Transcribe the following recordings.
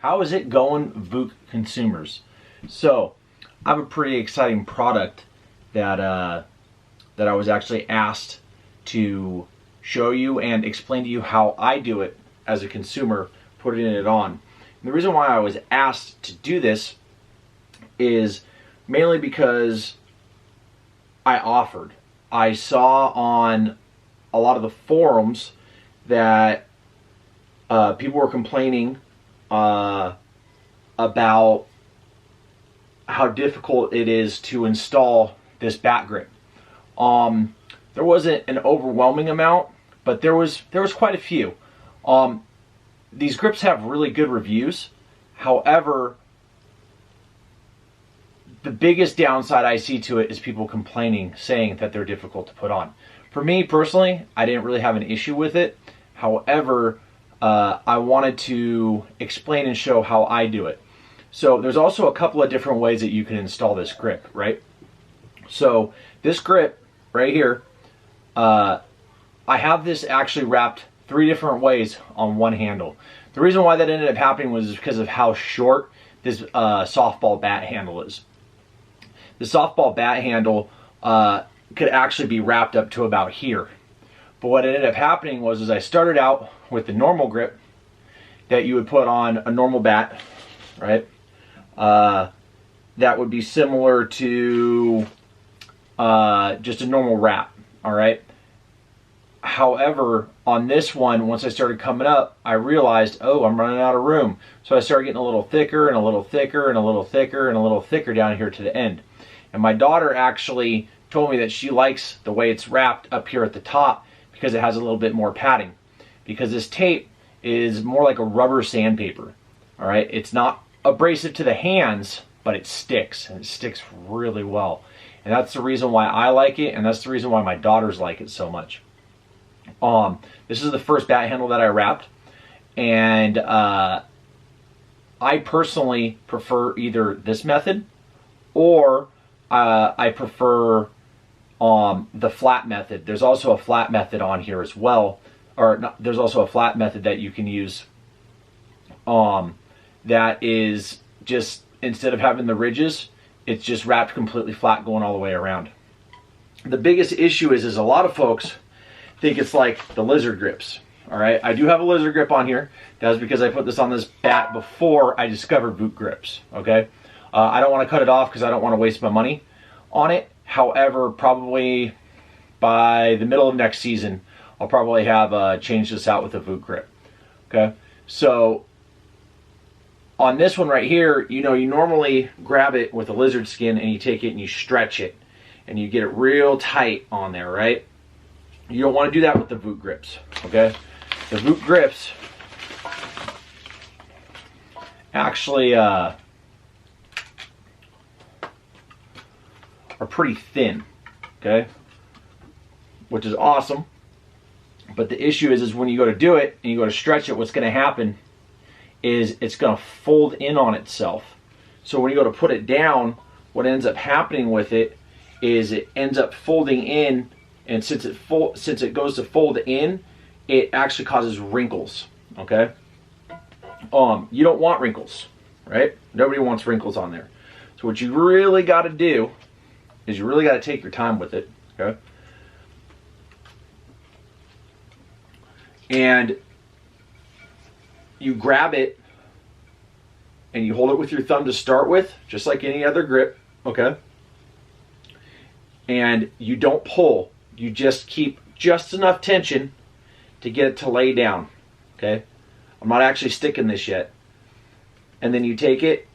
How is it going, Vuk consumers? So, I have a pretty exciting product that that I was actually asked to show you and explain to you how I do it as a consumer, putting it on. And the reason why I was asked to do this is mainly because I offered. I saw on a lot of the forums that people were complaining about how difficult it is to install this bat grip. There wasn't an overwhelming amount, but there was quite a few. These grips have really good reviews. However, the biggest downside I see to it is people complaining, saying that they're difficult to put on. For me personally, I didn't really have an issue with it. However, I wanted to explain and show how I do it. So there's also a couple of different ways that you can install this grip, right? So this grip right here, I have this actually wrapped 3 different ways on one handle. The reason why that ended up happening was because of how short this softball bat handle is. The softball bat handle could actually be wrapped up to about here. But what ended up happening was, I started out with the normal grip that you would put on a normal bat, right? That would be similar to just a normal wrap, all right? However, on this one, once I started coming up, I realized, oh, I'm running out of room. So I started getting a little thicker and a little thicker and a little thicker and a little thicker down here to the end. And my daughter actually told me that she likes the way it's wrapped up here at the top because it has a little bit more padding. Because this tape is more like a rubber sandpaper, all right? It's not abrasive to the hands, but it sticks, and it sticks really well. And that's the reason why I like it, and that's the reason why my daughters like it so much. This is the first bat handle that I wrapped, and I personally prefer either this method or I prefer the flat method. There's also a flat method on here as well, or not, there's also a flat method that you can use that is just, instead of having the ridges, it's just wrapped completely flat going all the way around. The biggest issue is a lot of folks think it's like the lizard grips. All right, I do have a lizard grip on here. That's because I put this on this bat before I discovered VukGripz. Okay, I don't want to cut it off because I don't want to waste my money on it. However, probably by the middle of next season, I'll probably have changed this out with a VukGrip. Okay, so on this one right here, you know, you normally grab it with a lizard skin and you take it and you stretch it and you get it real tight on there, right? You don't want to do that with the VukGripz, okay? The VukGripz actually are pretty thin, okay? Which is awesome. But the issue is when you go to do it and you go to stretch it, what's going to happen is it's going to fold in on itself. So when you go to put it down, what ends up happening with it is it ends up folding in. And since it goes to fold in, it actually causes wrinkles, okay? You don't want wrinkles, right? Nobody wants wrinkles on there. So what you really got to do is you really got to take your time with it, okay? And you grab it and you hold it with your thumb to start with, just like any other grip, okay? And you don't pull. You just keep just enough tension to get it to lay down, okay? I'm not actually sticking this yet. And then you take it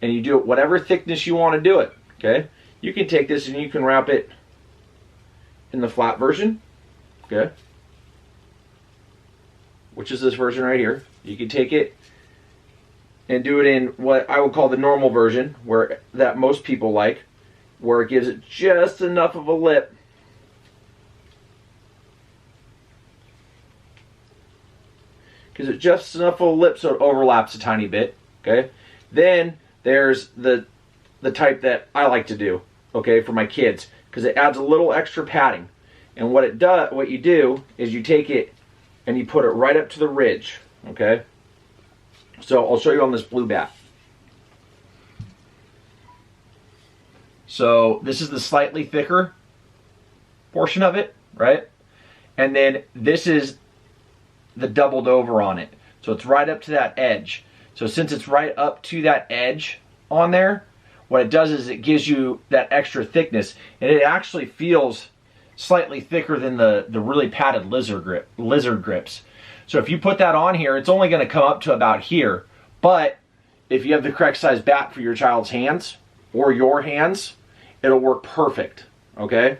and you do it whatever thickness you want to do it, okay? You can take this and you can wrap it in the flat version, okay? Which is this version right here. You can take it and do it in what I would call the normal version, where that most people like, where it gives it just enough of a lip gives it just enough of a lip so it overlaps a tiny bit, okay? Then there's the type that I like to do, okay, for my kids, because it adds a little extra padding. And what you do is you take it and you put it right up to the ridge, okay? So I'll show you on this blue bat. So this is the slightly thicker portion of it, right? And then this is the doubled over on it. So it's right up to that edge. So since it's right up to that edge on there, what it does is it gives you that extra thickness, and it actually feels slightly thicker than the really padded VukGripz. So if you put that on here, it's only going to come up to about here. But if you have the correct size bat for your child's hands or your hands, it'll work perfect, okay?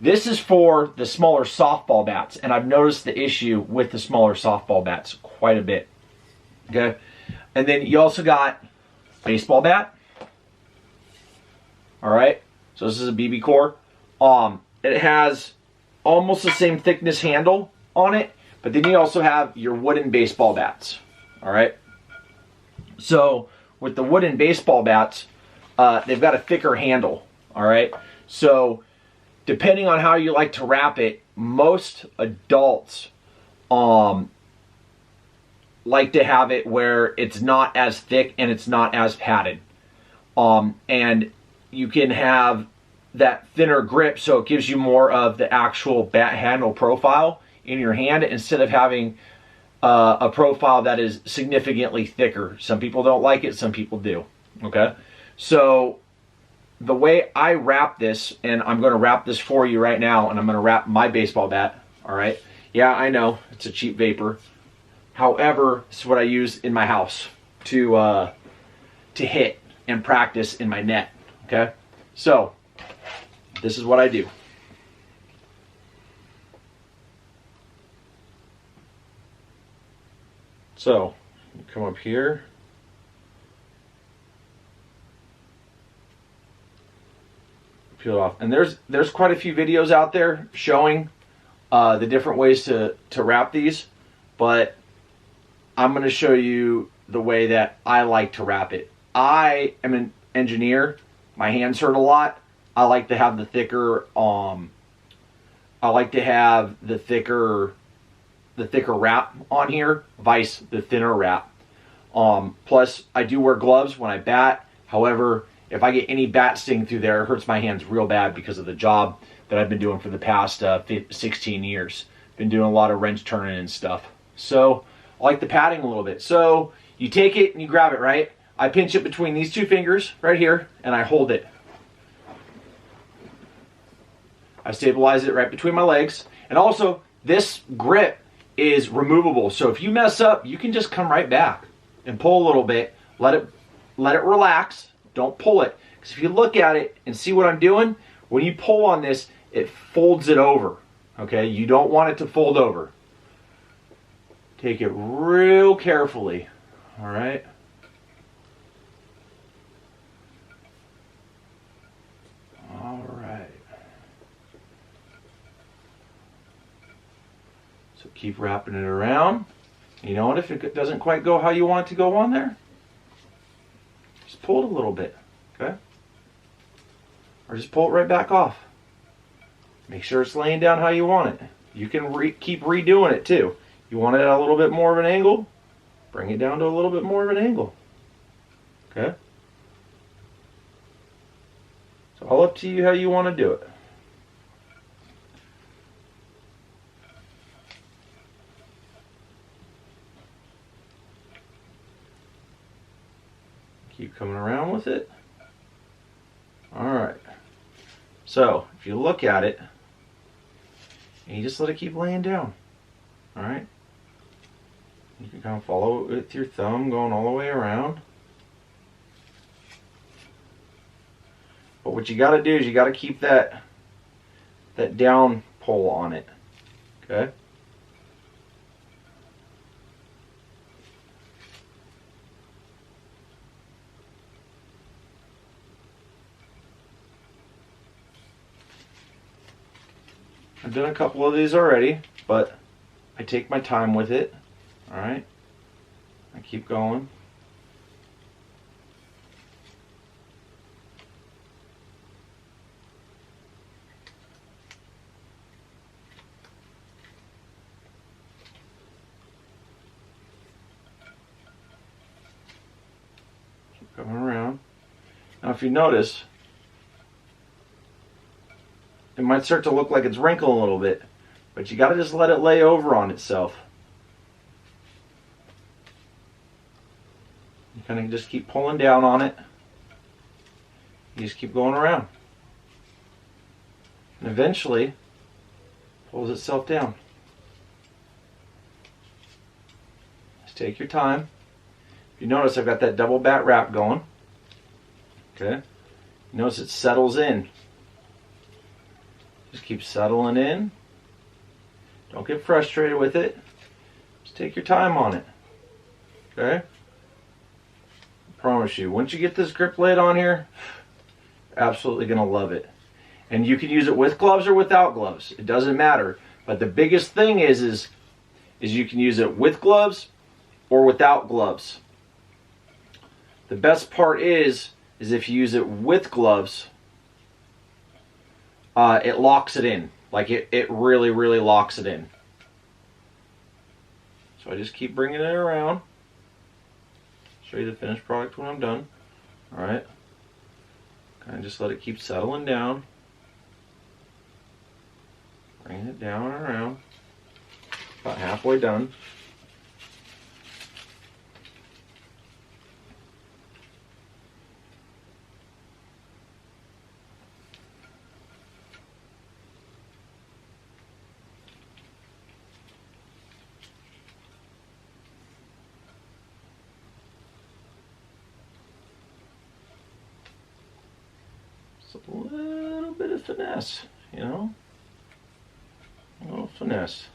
This is for the smaller softball bats, and I've noticed the issue with the smaller softball bats quite a bit, okay? And then you also got baseball bat, all right? So this is a BB core. It has almost the same thickness handle on it, but then you also have your wooden baseball bats, all right? So with the wooden baseball bats, they've got a thicker handle, all right? So depending on how you like to wrap it, most adults like to have it where it's not as thick and it's not as padded. And you can have that thinner grip, so it gives you more of the actual bat handle profile in your hand instead of having a profile that is significantly thicker. Some people don't like it, some people do, okay? So the way I wrap this, and I'm going to wrap this for you right now, and I'm going to wrap my baseball bat, all right? Yeah, I know, it's a cheap vapor. However, it's what I use in my house to hit and practice in my net, okay? So this is what I do. So you come up here. Peel it off. And there's quite a few videos out there showing the different ways to wrap these, but I'm going to show you the way that I like to wrap it. I am an engineer. My hands hurt a lot. I like to have the thicker wrap on here, vice the thinner wrap. Plus I do wear gloves when I bat. However, if I get any bat sting through there, it hurts my hands real bad because of the job that I've been doing for the past 16 years. Been doing a lot of wrench turning and stuff. So I like the padding a little bit. So you take it and you grab it, right? I pinch it between these two fingers right here and I hold it. I stabilize it right between my legs. And also, this grip is removable. So if you mess up, you can just come right back and pull a little bit. Let it relax. Don't pull it. Because if you look at it and see what I'm doing, when you pull on this, it folds it over. Okay? You don't want it to fold over. Take it real carefully. All right? All right. So keep wrapping it around. You know what? If it doesn't quite go how you want it to go on there, just pull it a little bit, okay? Or just pull it right back off. Make sure it's laying down how you want it. You can keep redoing it too. You want it at a little bit more of an angle, bring it down to a little bit more of an angle, okay? So all up to you how you want to do it. Keep coming around with it. All right. So if you look at it, and you just let it keep laying down. All right. You can kind of follow it with your thumb going all the way around. But what you got to do is you got to keep that down pull on it. Okay. I've done a couple of these already, but I take my time with it. All right. I keep going. coming around. Now if you notice, it might start to look like it's wrinkling a little bit, but you got to just let it lay over on itself. You kind of just keep pulling down on it. You just keep going around. And eventually, it pulls itself down. Just take your time. If you notice, I've got that double bat wrap going. Okay. You notice it settles in. Just keep settling in. Don't get frustrated with it. Just take your time on it. Okay? I promise you, once you get this grip lid on here, absolutely going to love it. And you can use it with gloves or without gloves. It doesn't matter. But the biggest thing is you can use it with gloves or without gloves. The best part is if you use it with gloves, it locks it in. Like it really, really locks it in. So I just keep bringing it around. Show you the finished product when I'm done. Alright. Kind of just let it keep settling down. Bring it down and around. About halfway done. A little bit of finesse, you know, a little finesse.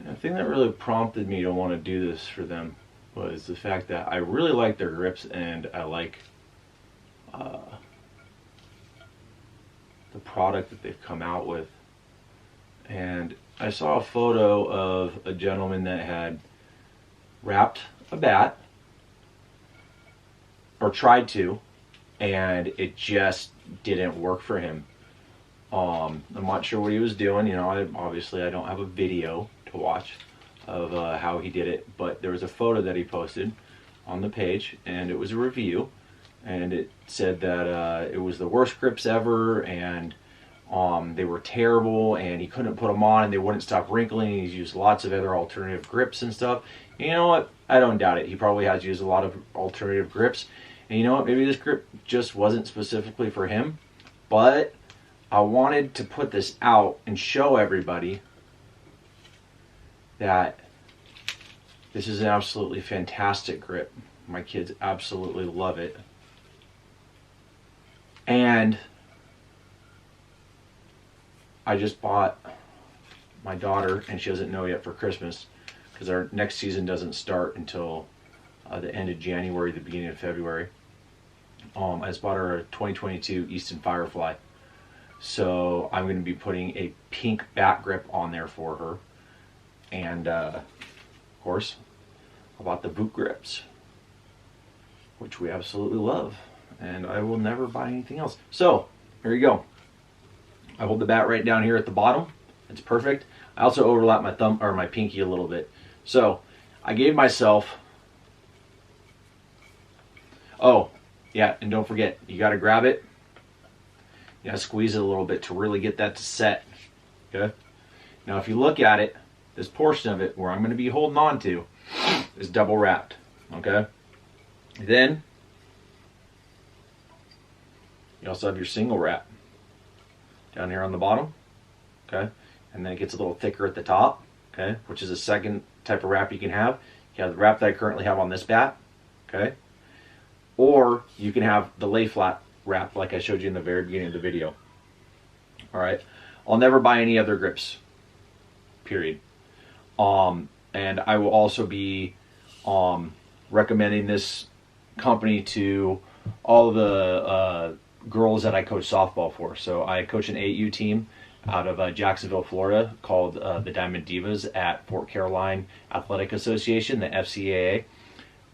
The thing that really prompted me to want to do this for them was the fact that I really like their grips, and I like the product that they've come out with. And I saw a photo of a gentleman that had wrapped a bat, or tried to, and it just didn't work for him. I'm not sure what he was doing. You know, obviously I don't have a video to watch of how he did it, but there was a photo that he posted on the page, and it was a review. And it said that it was the worst grips ever, and they were terrible, and he couldn't put them on, and they wouldn't stop wrinkling. He's used lots of other alternative grips and stuff. And you know what? I don't doubt it. He probably has used a lot of alternative grips. And you know what? Maybe this grip just wasn't specifically for him. But I wanted to put this out and show everybody that this is an absolutely fantastic grip. My kids absolutely love it. And I just bought my daughter, and she doesn't know yet, for Christmas, because our next season doesn't start until the end of January, the beginning of February. I just bought her a 2022 Easton Firefly. So I'm going to be putting a pink bat grip on there for her. And of course, I bought the VukGripz, which we absolutely love. And I will never buy anything else. So, here you go. I hold the bat right down here at the bottom. It's perfect. I also overlap my thumb, or my pinky, a little bit. So, I gave myself... Oh, yeah, and don't forget, you got to grab it. You got to squeeze it a little bit to really get that to set. Okay? Now, if you look at it, this portion of it where I'm going to be holding on to is double wrapped. Okay? Then... you also have your single wrap down here on the bottom, okay? And then it gets a little thicker at the top, okay? Which is a second type of wrap you can have. You have the wrap that I currently have on this bat, okay? Or you can have the lay flat wrap like I showed you in the very beginning of the video. All right? I'll never buy any other grips, period. And I will also be recommending this company to all the girls that I coach softball for. So I coach an 8U team out of Jacksonville, Florida, called the Diamond Divas at Fort Caroline Athletic Association, the FCAA.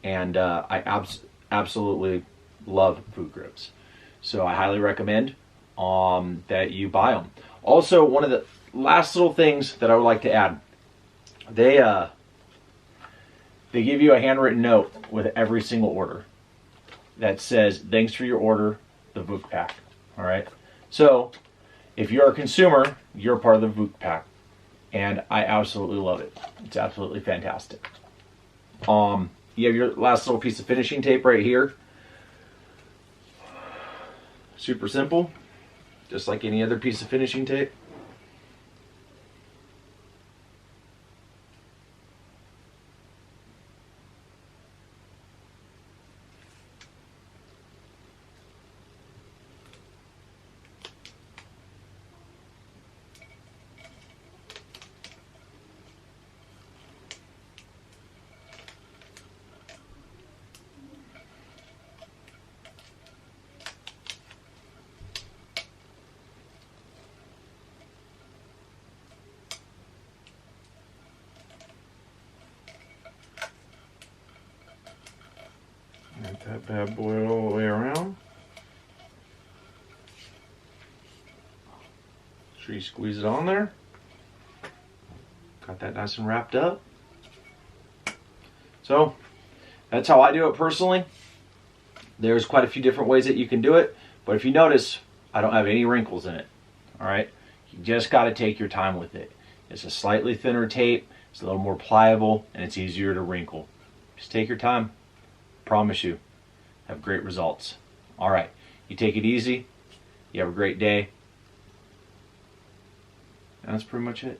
And I absolutely love VukGripz. So I highly recommend that you buy them. Also, one of the last little things that I would like to add, they give you a handwritten note with every single order that says, "Thanks for your order, the Vuk Pack." All right. So if you're a consumer, you're a part of the Vuk Pack, and I absolutely love it. It's absolutely fantastic. You have your last little piece of finishing tape right here. Super simple, just like any other piece of finishing tape. Get that bad boy all the way around. Make sure you squeeze it on there. Got that nice and wrapped up. So that's how I do it personally. There's quite a few different ways that you can do it, but if you notice, I don't have any wrinkles in it. All right, you just got to take your time with it. It's a slightly thinner tape, it's a little more pliable, and it's easier to wrinkle. Just take your time. Promise you, have great results. All right, you take it easy. You have a great day. And that's pretty much it.